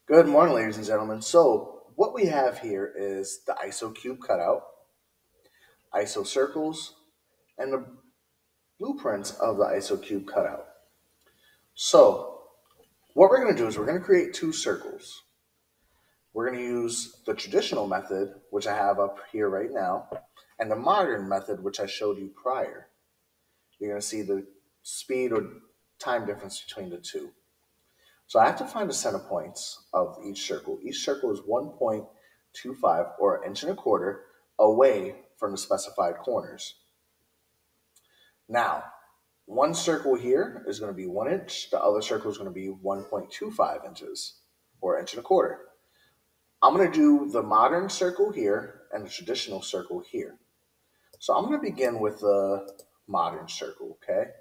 Good morning, ladies and gentlemen. So, what we have here is the ISO cube cutout, ISO circles, and the blueprints of the ISO cube cutout. So, what we're going to do is we're going to create two circles. We're going to use the traditional method, which I have up here right now, and the modern method, which I showed you prior. You're going to see the speed or time difference between the two. So I have to find the center points of each circle. Each circle is 1.25 or an inch and a quarter away from the specified corners. Now, one circle here is going to be 1 inch. The other circle is going to be 1.25 inches or inch and a quarter. I'm going to do the modern circle here and the traditional circle here. So I'm going to begin with the modern circle, okay?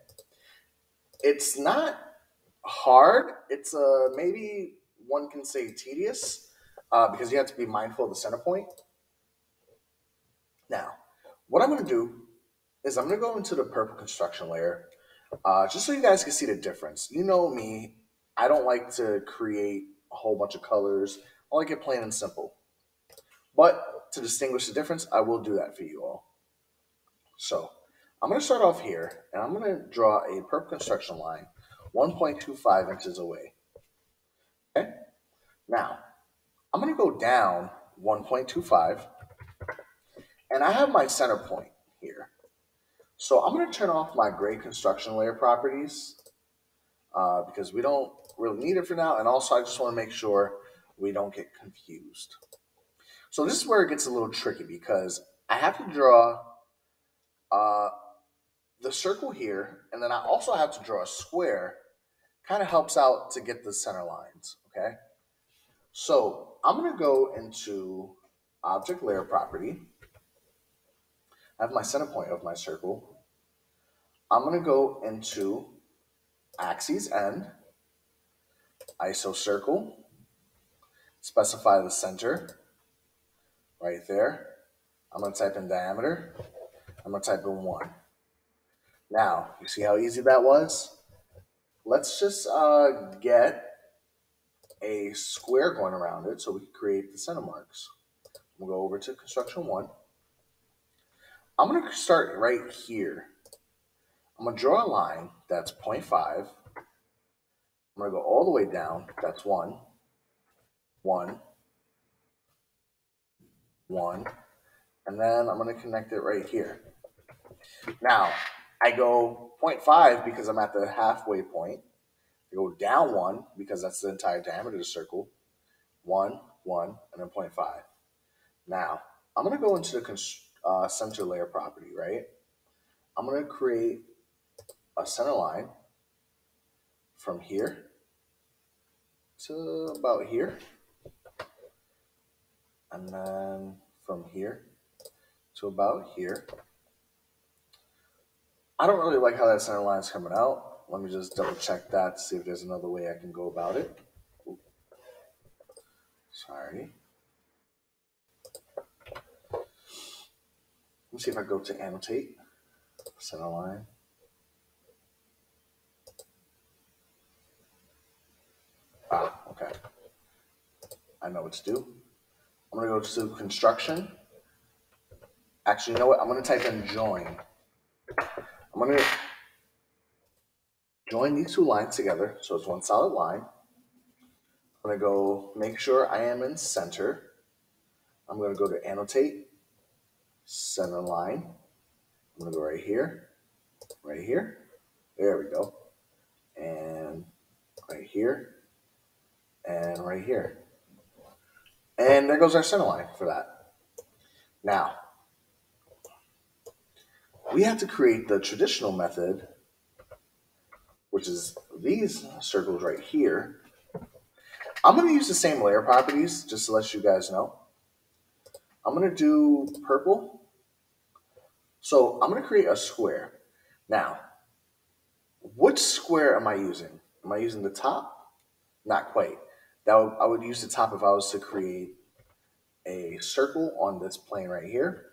It's not hard. It's maybe one can say tedious because you have to be mindful of the center point. Now, what I'm going to do is I'm going to go into the purple construction layer just so you guys can see the difference. You know me, I don't like to create a whole bunch of colors. I like it plain and simple. But to distinguish the difference, I will do that for you all. So I'm going to start off here, and I'm going to draw a purple construction line 1.25 inches away. Okay? Now, I'm going to go down 1.25, and I have my center point here. So I'm going to turn off my gray construction layer properties because we don't really need it for now, and also I just want to make sure we don't get confused. So this is where it gets a little tricky because I have to draw uh, the circle here, and then I also have to draw a square. Kind of helps out to get the center lines, okay? So I'm going to go into object layer property. I have my center point of my circle. I'm going to go into axes end, ISO circle, specify the center right there. I'm going to type in diameter. I'm going to type in 1. Now, you see how easy that was? Let's just get a square going around it so we can create the center marks. We'll go over to construction 1. I'm going to start right here. I'm going to draw a line that's 0.5. I'm going to go all the way down. That's 1, 1, 1. And then I'm going to connect it right here. Now, I go 0.5 because I'm at the halfway point. I go down 1 because that's the entire diameter of the circle. 1, 1, and then 0.5. Now, I'm going to go into the center layer property, right? I'm going to create a center line from here to about here. And then from here to about here. I don't really like how that center line is coming out. Let me just double check that to see if there's another way I can go about it. Ooh. Sorry. Let me see if I go to annotate, center line. Okay. I know what to do. I'm going to go to construction. Actually, you know what? I'm going to type in join. I'm going to join these two lines together so it's one solid line. I'm going to go make sure I am in center. I'm going to go to annotate, center line. I'm going to go right here, right here. There we go. And right here, and right here. And there goes our center line for that. Now, we have to create the traditional method, which is these circles right here. I'm going to use the same layer properties just to let you guys know. I'm going to do purple. So I'm going to create a square. Now, which square am I using? Am I using the top? Not quite. I would use the top if I was to create a circle on this plane right here.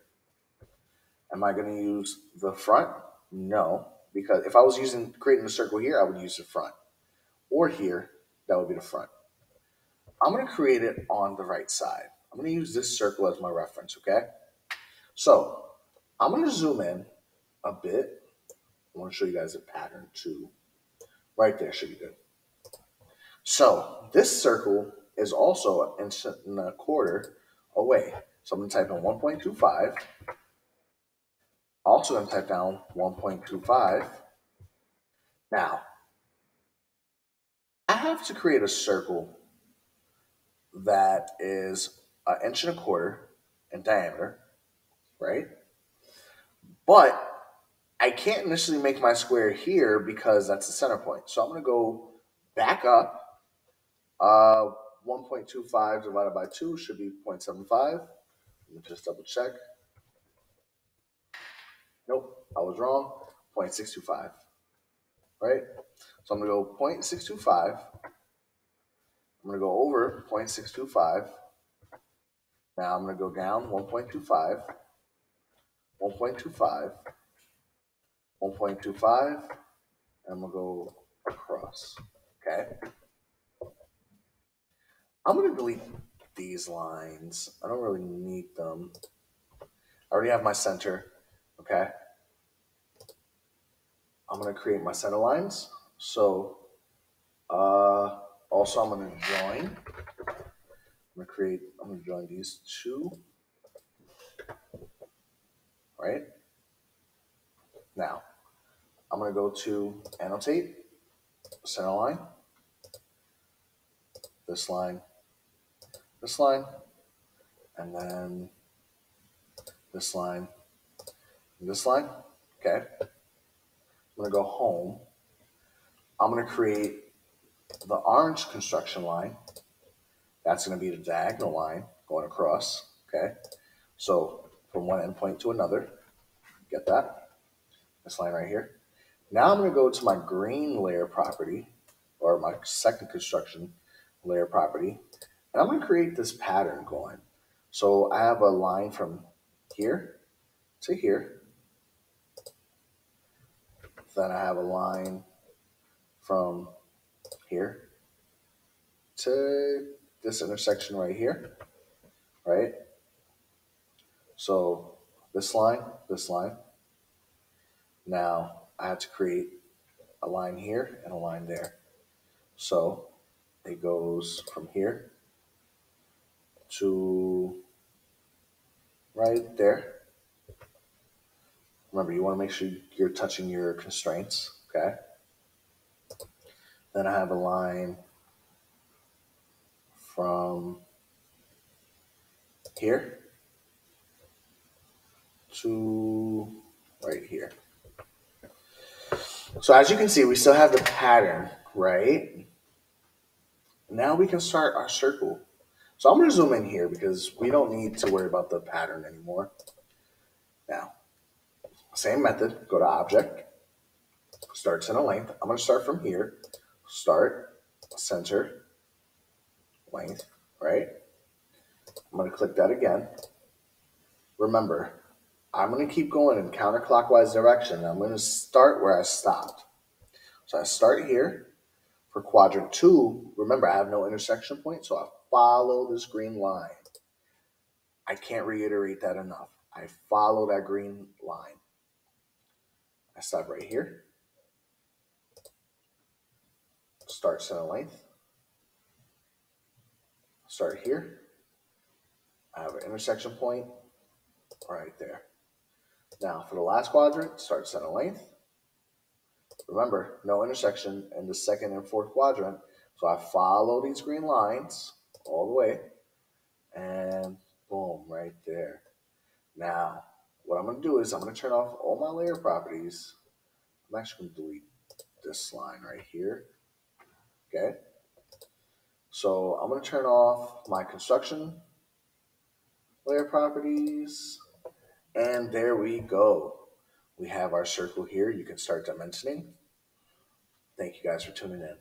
Am I going to use the front? No, because if I was creating a circle here, I would use the front. Or here, that would be the front. I'm going to create it on the right side. I'm going to use this circle as my reference, okay? So I'm going to zoom in a bit. I want to show you guys a pattern too. Right there should be good. So this circle is also an inch and a quarter away. So I'm going to type in 1.25. Also going to type down 1.25. Now, I have to create a circle that is an inch and a quarter in diameter, right? But I can't initially make my square here because that's the center point. So I'm going to go back up. 1.25 divided by 2 should be 0.75. Let me just double check. Nope, I was wrong. 0.625, right? So I'm going to go 0.625. I'm going to go over 0.625. Now I'm going to go down 1.25, 1.25, 1.25, and I'm going to go across, okay? I'm going to delete these lines. I don't really need them. I already have my center, okay? I'm going to create my center lines. So also I'm going to join. I'm going to join these two, right? Now, I'm going to go to annotate, center line, this line, and then this line, and this line, okay? I'm going to go home. I'm going to create the orange construction line. That's going to be the diagonal line going across, okay? So from one endpoint to another, get that? This line right here. Now I'm going to go to my green layer property, or my second construction layer property, and I'm going to create this pattern going. So I have a line from here to here. Then I have a line from here to this intersection right here, right? So this line. Now I have to create a line here and a line there. So it goes from here to right there. Remember, you want to make sure you're touching your constraints, okay? Then I have a line from here to right here. So as you can see, we still have the pattern, right? Now we can start our circle. So I'm going to zoom in here because we don't need to worry about the pattern anymore. Now, same method, go to object, start center length. I'm going to start from here, start, center, length, right? I'm going to click that again. Remember, I'm going to keep going in counterclockwise direction. I'm going to start where I stopped. So I start here. For quadrant 2, remember, I have no intersection point, so I follow this green line. I can't reiterate that enough. I follow that green line. I stop right here. Start center length. Start here. I have an intersection point right there. Now, for the last quadrant, start center length. Remember, no intersection in the second and fourth quadrant, so I follow these green lines all the way, and boom, right there. Now, what I'm going to do is I'm going to turn off all my layer properties. I'm actually going to delete this line right here. Okay. So I'm going to turn off my construction layer properties. And there we go. We have our circle here. You can start dimensioning. Thank you guys for tuning in.